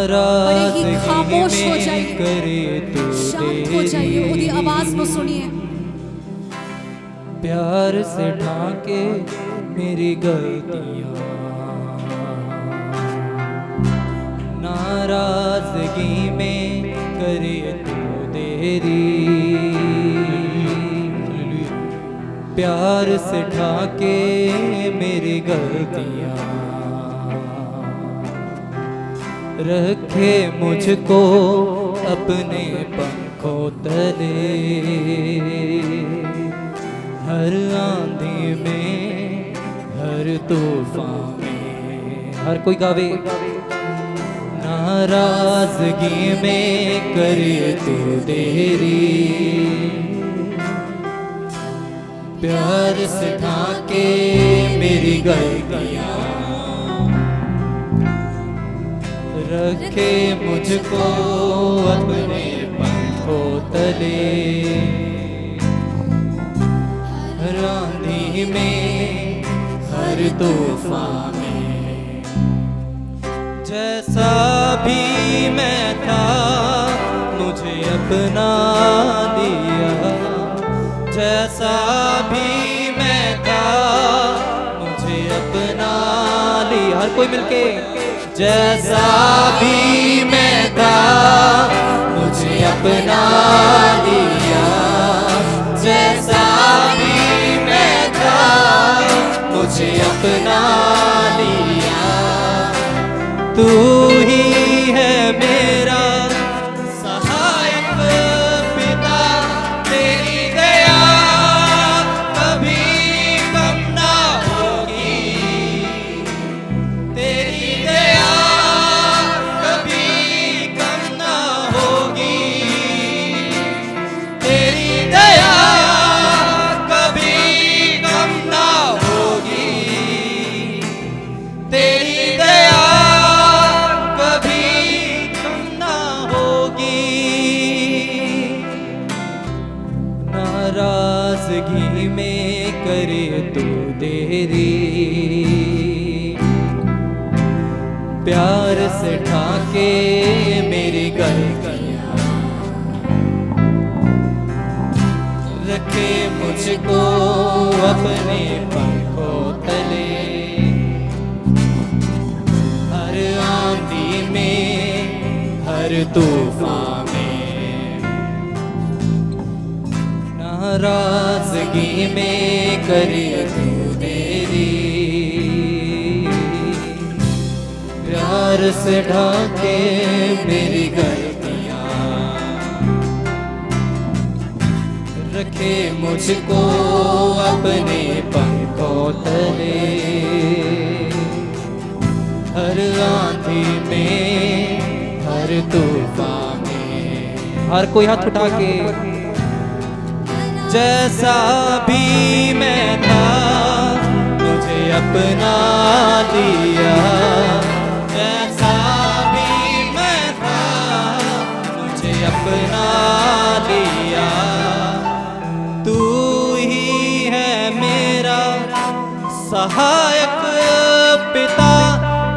नाराज़गी खामोश हो में जाइए, करे तो शांत हो जाइए, ਉਹਦੀ आवाज को सुनिए। प्यार से ढांके मेरी गलतियां, नाराज़गी में करे तो देरी, प्यार से ढांके मेरी गलतियां, रखे मुझको अपने पंखों तले, हर आंधी में हर तूफान में। हर कोई गावे। नाराज़गी में करे तो देरी, प्यार से ढांके मेरी गलतियां, रखे मुझको अपने पंखों तले, हर आंधी में हर तूफान में। जैसा भी मैं था मुझे अपना दिया, जैसा भी मैं था मुझे अपना लिया। हर कोई मिलके। जैसा भी मैं था मुझे अपना लिया, जैसा भी मैं था मुझे अपना लिया। तू ही है मेरा सहायक पिता, तेरी दया कभी कम ना होगी, तेरी दया कभी कम ना होगी, तेरी दया कभी कम ना होगी, तेरी दया कभी कम ना होगी। नाराज़गी में करे तो देरी, प्यार से ढांके मेरी गलतियां, रखे मुझको अपने पंखों तले, हर आंधी में हर तूफान में। नाराज़गी में करे तो देरी, प्यार से ढांके मेरी गलतियां, रखे मुझको अपने पंखों तले, हर आंधी में हर तूफान में। हर कोई हाथ उठा के। जैसा भी मैं था मुझे अपना लिया, जैसा भी मैं था मुझे अपना लिया। तू ही है मेरा सहायक पिता,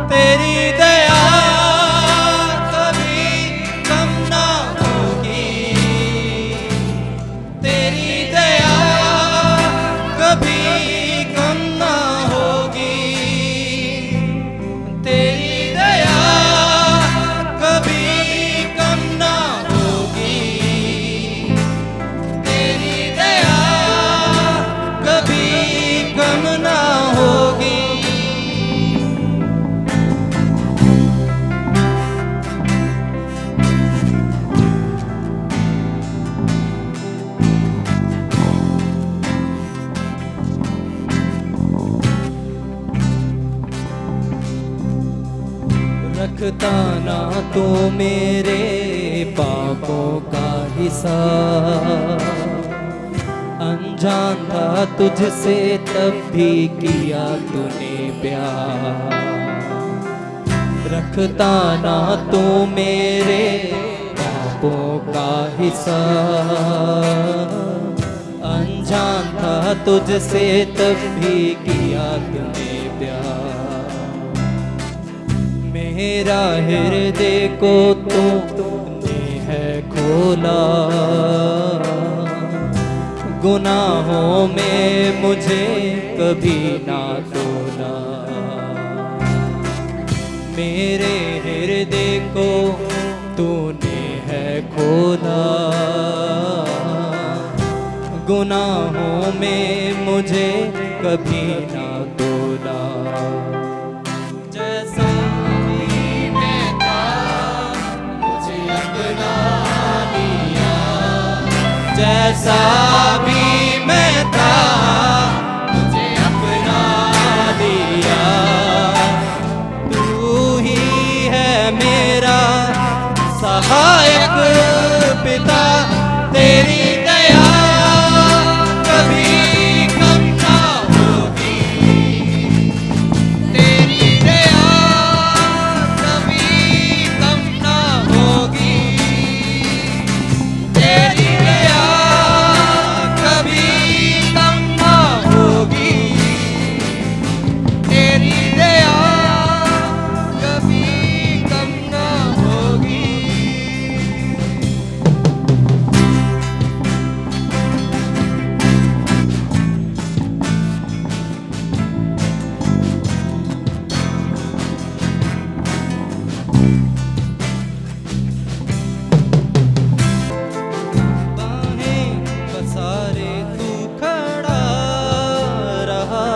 तेरी दया कभी कम ना होगी, तेरी दया कभी कम ना होगी, तेरी दया कभी कम ना होगी, तेरी दया कभी कम ना होगी। रखता ना तू मेरे पापों का हिसाब, अनजान था तुझसे तब भी किया तूने प्यार। रखता ना तू मेरे पापों का हिसाब, अनजान था तुझसे तब भी किया तूने प्यार। मेरा हृदय को तूने है खोला, गुनाहों में मुझे कभी ना तोला। मेरे हृदय को तूने है खोला, गुनाहों में मुझे कभी ना तोला। जैसा भी मैं था मुझे अपना लिया, जैसा भी मैं था मुझे अपना लिया। तू ही है मेरा सहायक पिता, तेरी दया कभी कम ना होगी, तेरी दया कभी कम ना होगी, तेरी दया कभी कम ना होगी, तेरी दया कभी कम ना होगी। बाहें पसारे तू खड़ा रहा,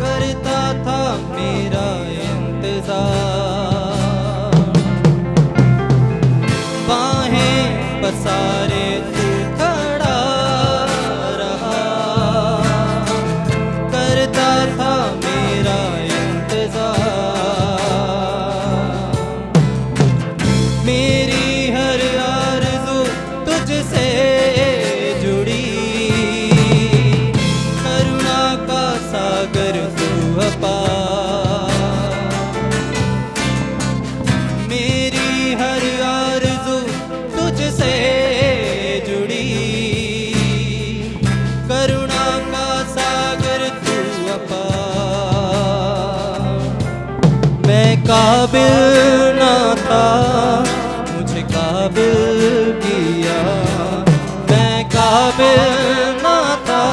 करता था मेरा इंतजार। बाहें पसारे तू खड़ा रहा, करता था मेरा इंतजार। मेरी हर आरज़ू तुझसे जुड़ी, करुणा का सागर तू अपार। मेरी हर आरज़ू तुझसे जुड़ी, करुणा का सागर तू अपार। मैं काबिल ना था, मुझे काबिल किया। मैं काबिल ना था,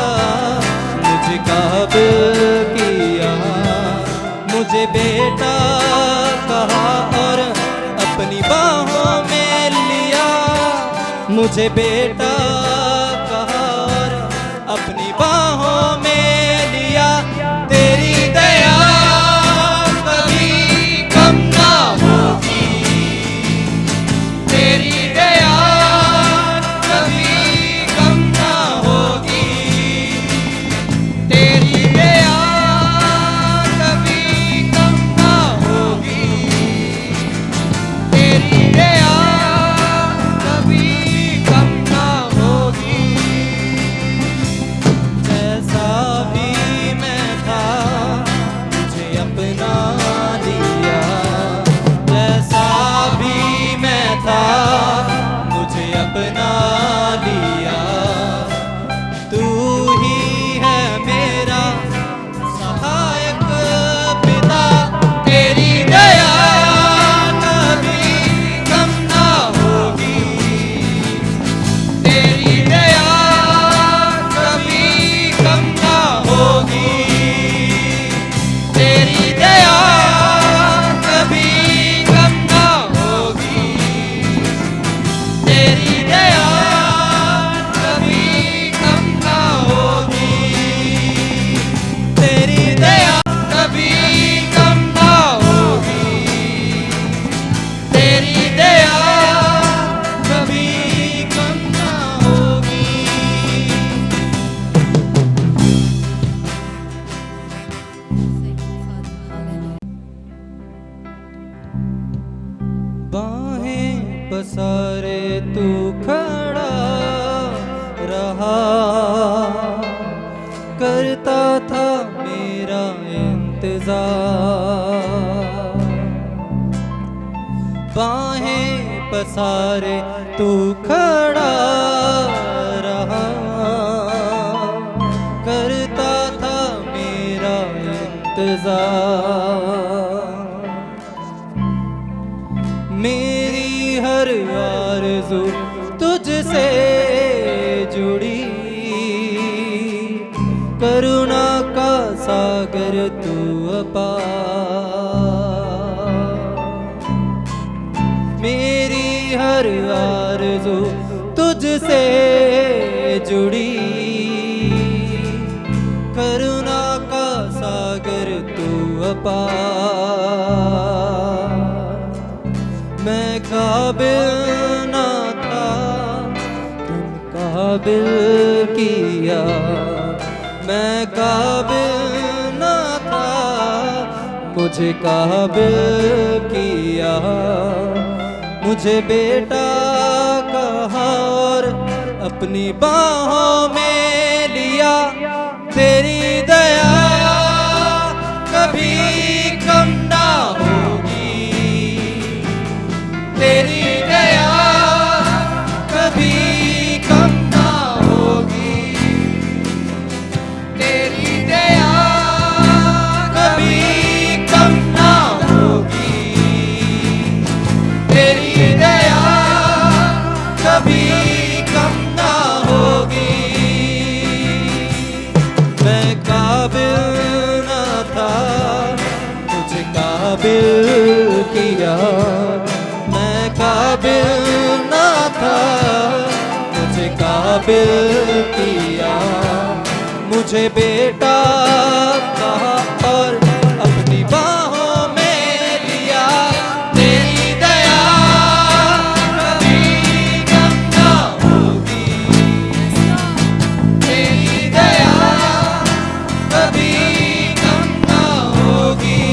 मुझे काबिल किया। मुझे बेटा कहा और अपनी बाहों में लिया, मुझे बेटा कहा और अपनी बाहों में लिया। तेरी दया कभी कम ना होगी, तेरी दया कभी कम ना होगी, तेरी दया कभी कम ना होगी, तेरी दया कभी कम ना होगी। जैसा भी मैं था मुझे अपना लिया, जैसा भी मैं था मुझे अपना लिया। तू ही है मेरा सहायक पिता, तेरी दया कभी कम ना होगी, तेरी दया कभी कम ना होगी, तेरी दया कभी कम ना होगी, तेरी दया कभी कम ना होगी, तेरी दया कभी कम ना होगी, तेरी दया कभी कम ना होगी। बाहें पसारे तू खड़ा रहा, करता था मेरा इंतजार। बाहें पसारे तू खड़ा रहा, करता था मेरा इंतजार। आरज़ू तुझसे जुड़ी, करुणा का सागर तू अपार। मेरी हर आरज़ू तुझसे जुड़ी, करुणा का सागर तू अपार। मैं काबिल ना था, तुम काबिल किया। मैं काबिल ना था, मुझे काबिल किया। मुझे बेटा कहा और अपनी बाहों में लिया। तेरी दया कभी कम ना होगी, तेरी दया कभी कम ना होगी। तेरी दया कभी कम ना होगी, तेरी दया कभी कम ना होगी। मैं काबिल ना था, तुझे काबिल किया। मैं काबिल ना था, मुझे काबिल किया। मुझे बेटा कहा और अपनी बाहों में लिया। तेरी दया कभी कम ना होगी, तेरी दया कभी कम ना होगी।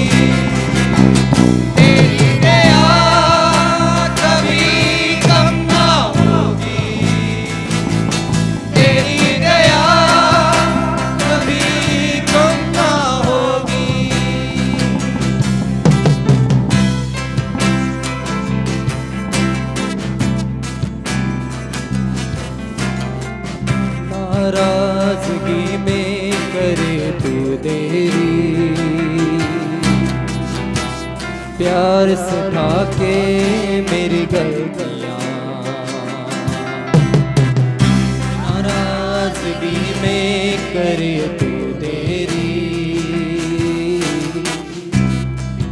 तेरी दया कभी कम ना होगी, तेरी दया कभी कम ना होगी। नाराजगी में करे तू देरी, प्यार सिखा के मेरी गलतियाँ। नाराजगी में करे तू देरी,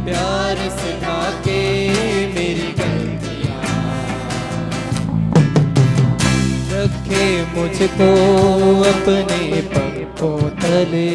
प्यार सिखा के मेरी गलतियाँ। रखे मुझको अपने पंखों तले।